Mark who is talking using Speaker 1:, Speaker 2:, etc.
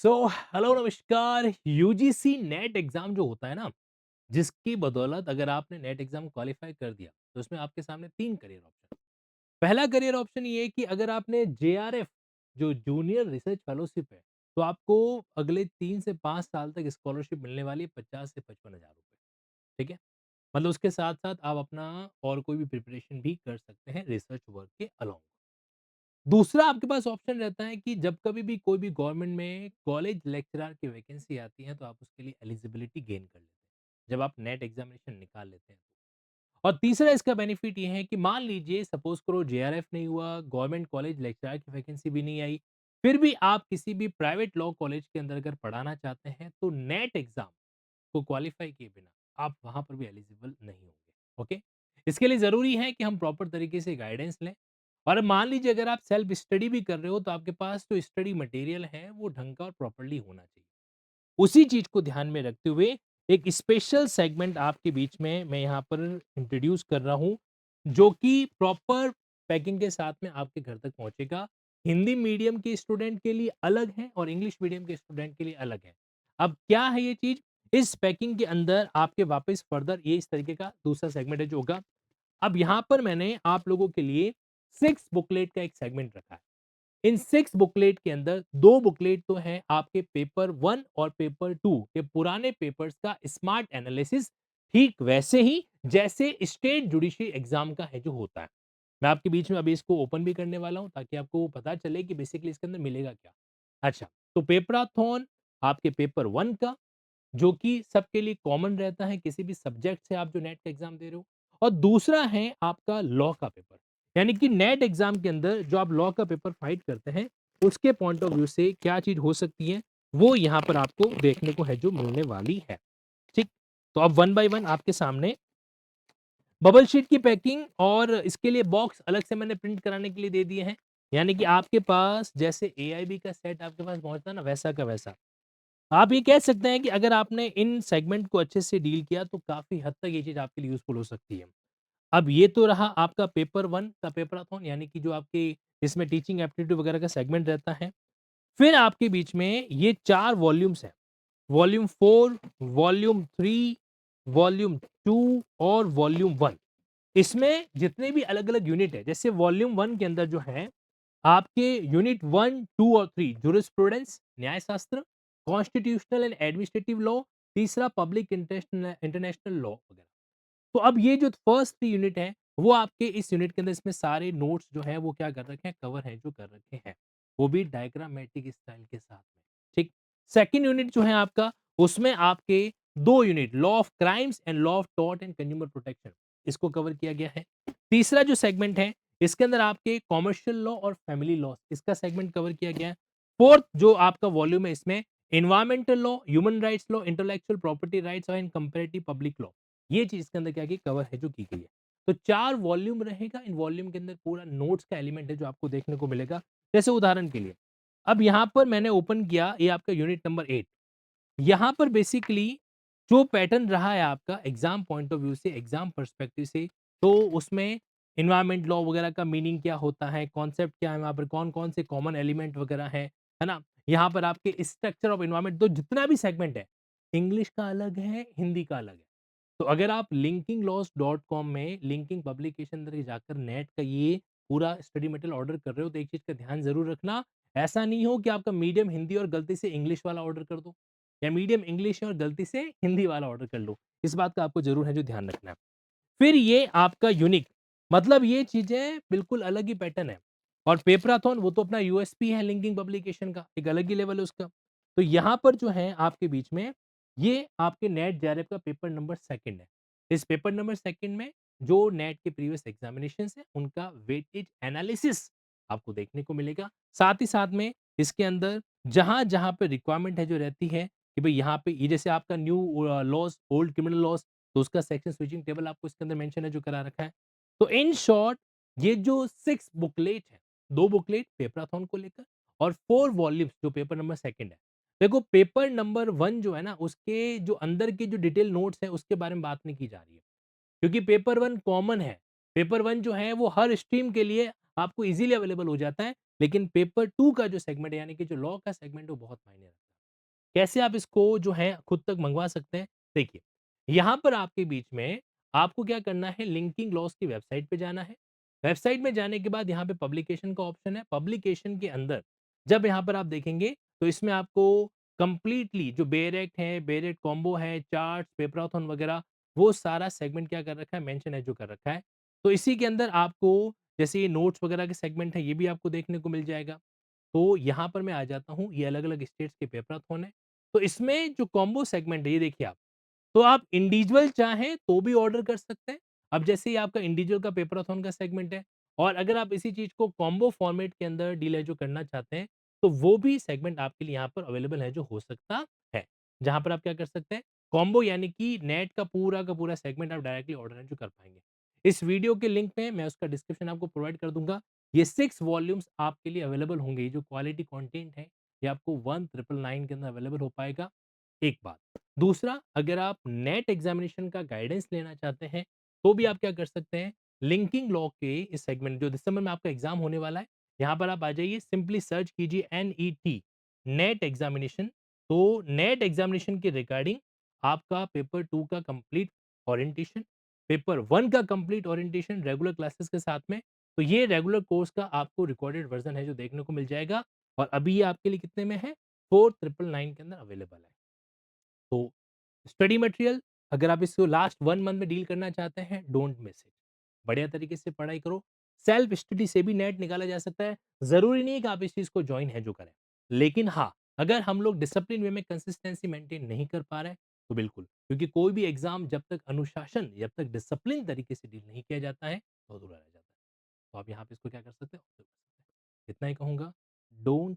Speaker 1: Hello नमस्कार। UGC net exam जो होता है ना, जिसकी बदौलत अगर आपने नेट एग्जाम क्वालिफाई कर दिया तो उसमें आपके सामने तीन करियर ऑप्शन। पहला करियर ऑप्शन ये है कि अगर आपने जेआरएफ जो जूनियर रिसर्च फेलोशिप है, तो आपको अगले 3 से 5 साल तक स्कॉलरशिप मिलने वाली है 50 से 55 हज़ार रुपए। ठीक है, मतलब उसके साथ साथ आप अपना और कोई भी प्रिपरेशन भी कर सकते हैं रिसर्च वर्क के अलावा। दूसरा आपके पास ऑप्शन रहता है कि जब कभी भी कोई भी गवर्नमेंट में कॉलेज लेक्चरर की वैकेंसी आती है तो आप उसके लिए एलिजिबिलिटी गेन कर लेते हैं जब आप नेट एग्जामिनेशन निकाल लेते हैं तो। और तीसरा इसका बेनिफिट ये है कि मान लीजिए सपोज करो जेआरएफ नहीं हुआ, गवर्नमेंट कॉलेज लेक्चरर की वैकेंसी भी नहीं आई, फिर भी आप किसी भी प्राइवेट लॉ कॉलेज के अंदर अगर पढ़ाना चाहते हैं तो नेट एग्जाम को क्वालिफाई किए बिना आप वहां पर भी एलिजिबल नहीं होंगे। ओके, इसके लिए जरूरी है कि हम प्रॉपर तरीके से गाइडेंस लें। और मान लीजिए अगर आप सेल्फ स्टडी भी कर रहे हो तो आपके पास जो स्टडी मटेरियल है वो ढंग का और प्रॉपरली होना चाहिए। उसी चीज को ध्यान में रखते हुए एक स्पेशल सेगमेंट आपके बीच में मैं यहाँ पर इंट्रोड्यूस कर रहा हूँ, जो कि प्रॉपर पैकिंग के साथ में आपके घर तक पहुंचेगा। हिंदी मीडियम के स्टूडेंट के लिए अलग है और इंग्लिश मीडियम के स्टूडेंट के लिए अलग है। अब क्या है ये चीज, इस पैकिंग के अंदर आपके वापस फर्दर ये इस तरीके का दूसरा सेगमेंट है जो होगा। अब यहाँ पर मैंने आप लोगों के लिए 6 बुकलेट का एक सेगमेंट रखा है। इन 6 बुकलेट के अंदर 2 बुकलेट तो है आपके पेपर 1 और पेपर 2 के पुराने पेपर्स का स्मार्ट एनालिसिस, ठीक वैसे ही जैसे स्टेट जुडिशरी एग्जाम का है जो होता है। मैं आपके बीच में अभी इसको ओपन भी करने वाला हूं ताकि आपको पता चले कि बेसिकली इसके अंदर मिलेगा क्या। अच्छा, तो पेपराथन आपके पेपर 1 का, जो कि सबके लिए कॉमन रहता है किसी भी सब्जेक्ट से आप जो नेट का एग्जाम दे रहे हो। और दूसरा है आपका लॉ का पेपर, यानी कि नेट एग्जाम के अंदर जो आप लॉ का पेपर फाइट करते हैं उसके पॉइंट ऑफ व्यू से क्या चीज हो सकती है, वो यहाँ पर आपको देखने को है जो मिलने वाली है। ठीक, तो अब वन बाय वन आपके सामने बबल शीट की पैकिंग और इसके लिए बॉक्स अलग से मैंने प्रिंट कराने के लिए दे दिए हैं। यानी कि आपके पास जैसे एआईबी का सेट आपके पास पहुंचता है ना, वैसा का वैसा। आप ये कह सकते हैं कि अगर आपने इन सेगमेंट को अच्छे से डील किया तो काफ़ी हद तक ये चीज़ आपके लिए यूज़फुल हो सकती है। अब ये तो रहा आपका पेपर 1 का पेपराथन, यानी कि जो आपके इसमें टीचिंग एप्टीट्यूड वगैरह का सेगमेंट रहता है। फिर आपके बीच में ये 4 वॉल्यूम्स हैं। वॉल्यूम 4, वॉल्यूम 3, वॉल्यूम 2 और वॉल्यूम 1। इसमें जितने भी अलग-अलग यूनिट है, जैसे वॉल्यूम 1 के अंदर जो है आपके यूनिट 1, 2 और 3 जूरिस्प्रूडेंस न्याय शास्त्र, कॉन्स्टिट्यूशनल एंड एडमिनिस्ट्रेटिव लॉ, तीसरा पब्लिक इंटरनेशनल लॉ वगैरह। तो अब ये जो फर्स्ट 3 यूनिट है, वो आपके इस यूनिट के अंदर इसमें सारे नोट्स जो हैं वो क्या कर रखे हैं, कवर हैं जो कर रखे हैं। वो भी डायग्रामेटिक स्टाइल के साथ में। ठीक। सेकंड यूनिट जो है आपका, उसमें आपके 2 unit law of crimes and law of tort and consumer protection, इसको कवर किया गया है। तीसरा जो सेगमेंट है, इसके अंदर आपके कमर्शियल लॉ और फैमिली लॉ, इसका सेगमेंट कवर किया गया है। फोर्थ जो आपका वॉल्यूम है, इसमें environmental law, human rights law, intellectual property rights and comparative public law, ये चीज़ इसके अंदर क्या की कवर है जो की गई है। तो 4 वॉल्यूम रहेगा, इन वॉल्यूम के अंदर पूरा नोट्स का एलिमेंट है जो आपको देखने को मिलेगा। जैसे उदाहरण के लिए, अब यहाँ पर मैंने ओपन किया ये आपका यूनिट नंबर 8। यहाँ पर बेसिकली जो पैटर्न रहा है आपका एग्जाम पॉइंट ऑफ व्यू से, एग्जाम पर्सपेक्टिव से, तो उसमें एनवायरमेंट लॉ वगैरह का मीनिंग क्या होता है, कॉन्सेप्ट क्या है, वहाँ पर कौन-कौन से कॉमन एलिमेंट वगैरह है ना? यहाँ पर आपके स्ट्रक्चर ऑफ एनवायरनमेंट, तो जितना भी सेगमेंट है, इंग्लिश का अलग है, हिंदी का अलग है। तो अगर आप linkinglaws.com में लिंकिंग पब्लिकेशन अंदर जाकर नेट का ये पूरा स्टडी मटेरियल ऑर्डर कर रहे हो तो एक चीज़ का ध्यान ज़रूर रखना, ऐसा नहीं हो कि आपका मीडियम हिंदी और गलती से इंग्लिश वाला ऑर्डर कर दो, या मीडियम इंग्लिश है और गलती से हिंदी वाला ऑर्डर कर लो। इस बात का आपको ज़रूर है जो ध्यान रखना है। फिर ये आपका यूनिक, मतलब ये चीज़ें बिल्कुल अलग ही पैटर्न है। और पेपराथन वो तो अपना यूएसपी है लिंकिंग पब्लिकेशन का, एक अलग ही लेवल है उसका। तो यहाँ पर जो है आपके बीच में ये आपके नेट जेआरएफ का पेपर नंबर 2 है। इस पेपर नंबर 2 में जो नेट के प्रीवियस एग्जामिनेशंस हैं उनका वेटेज एनालिसिस आपको देखने को मिलेगा। साथ ही साथ में इसके अंदर जहाँ-जहाँ पे रिक्वायरमेंट है जो रहती है कि भई यहाँ पे ये जैसे आपका new laws, old criminal laws, तो उसका सेक्शन स्विचिंग टेबल आपको इसके अंदर मेंशन है जो करा रखा है। तो इन शॉर्ट ये जो 6 बुकलेट है, 2 बुकलेट पेपराथन को लेकर और 4 वॉल्यूम्स जो पेपर नंबर 2 है। देखो पेपर नंबर 1 जो है ना, उसके जो अंदर के जो डिटेल नोट्स हैं उसके बारे में बात नहीं की जा रही है। क्योंकि पेपर 1 कॉमन है। पेपर 1 जो है वो हर स्ट्रीम के लिए आपको ईज़िली अवेलेबल हो जाता है, लेकिन पेपर 2 का जो सेगमेंट है यानी कि जो लॉ का सेगमेंट है वो बहुत मायने रखता है। कैसे आप इसको जो है खुद तक मँगवा सकते हैं? देखिए, यहाँ पर आपके बीच में आपको क्या करना है लिंकिंग लॉज़ की वेबसाइट पे जाना है। वेबसाइट में जाने के बाद यहाँ पे पब्लिकेशन का ऑप्शन है। पब्लिकेशन के अंदर जब यहाँ पर आप देखेंगे तो इसमें आपको कंप्लीटली जो बेरेक्ट है, बेरेक्ट कॉम्बो है, चार्ट्स, पेपराथन वगैरह वो सारा सेगमेंट क्या कर रखा है मेंशन है जो कर रखा है। तो इसी के अंदर आपको जैसे ये नोट्स वगैरह के सेगमेंट है ये भी आपको देखने को मिल जाएगा। तो यहाँ पर मैं आ जाता हूँ, ये अलग-अलग स्टेट्स के पेपराथन है। तो इसमें जो कॉम्बो सेगमेंट है, ये देखिए आप, तो आप इंडिविजुअल चाहें तो भी ऑर्डर कर सकते हैं। अब जैसे ही आपका इंडिविजुअल का पेपराथन का सेगमेंट है और अगर आप इसी चीज़ को कॉम्बो फॉर्मेट के अंदर डील है जो करना चाहते हैं, तो वो भी सेगमेंट आपके लिए यहाँ पर अवेलेबल है जो हो सकता है। जहाँ पर आप क्या कर सकते हैं, कॉम्बो यानी कि नेट का पूरा सेगमेंट आप डायरेक्टली ऑर्डर है जो कर पाएँगे। इस वीडियो के लिंक में मैं उसका डिस्क्रिप्शन आपको प्रोवाइड कर दूँगा। ये 6 वॉल्यूम्स आपके लिए अवेलेबल होंगे। ये जो क्वालिटी कंटेंट है, ये आपको 1999 के अंदर अवेलेबल हो पाएगा, एक बात। दूसरा, अगर आप नेट एग्ज़ामिनेशन का गाइडेंस लेना चाहते हैं, तो भी आप क्या कर सकते हैं, लिंकिंग लॉ के इस सेगमेंट जो दिसंबर में आपका एग्ज़ाम होने वाला है, यहाँ पर आप आ जाइए, सिंपली सर्च कीजिए एनईटी, नेट एग्ज़ामिनेशन। तो नेट एग्ज़ामिनेशन के रिगार्डिंग आपका पेपर 2 का कंप्लीट ओरिएंटेशन, पेपर 1 का कंप्लीट ओरिएंटेशन रेगुलर क्लासेस के साथ में, तो ये रेगुलर कोर्स का आपको रिकॉर्डेड वर्ज़न है जो देखने को मिल जाएगा और अभी ये आपके लिए कितने में है? 4999 के अंदर अवेलेबल है। तो स्टडी मटेरियल अगर आप इसको लास्ट 1 मंथ में डील करना चाहते हैं, डोंट मिस इट। बढ़िया तरीके से पढ़ाई करो। सेल्फ स्टडी से भी नेट निकाला जा सकता है। ज़रूरी नहीं है कि आप इस चीज़ को जॉइन है जो करें। लेकिन हाँ, अगर हम लोग डिसिप्लिन वे में कंसिस्टेंसी मेंटेन नहीं कर पा रहे हैं, तो बिल्कुल, क्योंकि कोई भी एग्ज़ाम जब तक अनुशासन, जब तक डिसिप्लिन तरीके से डील नहीं किया जाता है, तो अधूरा रह जाता है। तो आप यहाँ पे इसको क्या कर सकते हो? इतना ही कहूँगा, डोंट